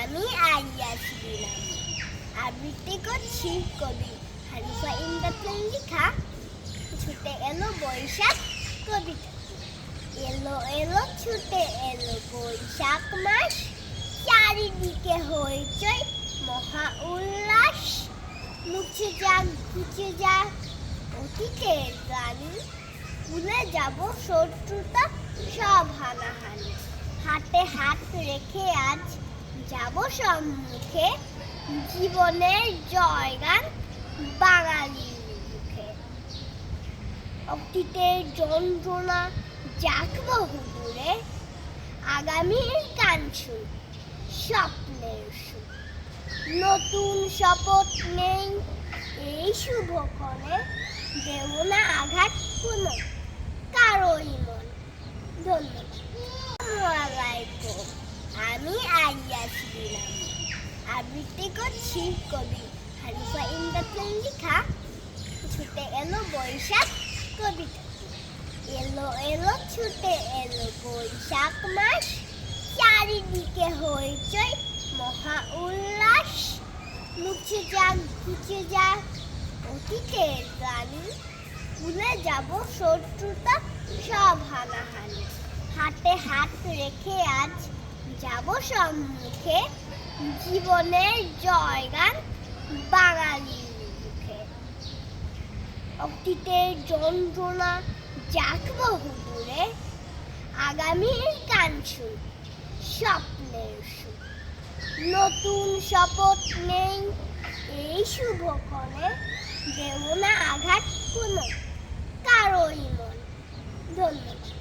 আমি আইয়াস দিলাম আবৃত্তি করছি কবি হানিফা ইমদাদের লেখা ছুটে এলো বৈশাখ কবিতা। এলো এলো ছুটে এলো বৈশাখ মাস, চারিদিকে হইচই মহা উল্লাস। মুছে যাক ঘুচে যাক অতীতের গানি, ভুলে যাব শত্রুতা সব হানাহানি। হাতে হাত রেখে আজ যাব সম্মুখে, জীবনের জয়গান বাঙালির মুখে। অতীতের যন্ত্রণা যাক বহু দূরে, আগামীর গান শুন স্বপ্নের সুর। নতুন শপথ নেই এই শুভক্ষণে, দেব না আঘাত কোনো কারোই মন। ধন্যবাদ। আমি আইয়াস দিলাম আবৃত্তি করছি কবি হানিফা ইমদাদের লেখা ছুটে এলো বৈশাখ কবিতা। এলো এলো ছুটে এলো বৈশাখ মাস, চারিদিকে হইচই মহা উল্লাস। মুছে যাক ঘুচে যাক অতীতের গানি, ভুলে যাব শত্রুতা সব হানাহানি। হাতে হাত রেখে আজ যাব সম্মুখে, জীবনের জয়গান বাঙালির মুখে। অতীতের যন্ত্রণা যাক বহু দূরে, আগামীর গান শুন স্বপ্নের সুর। নতুন শপথ নেই এই শুভক্ষণে, দেব না আঘাত কোনো কারোই মন। ধন্যবাদ।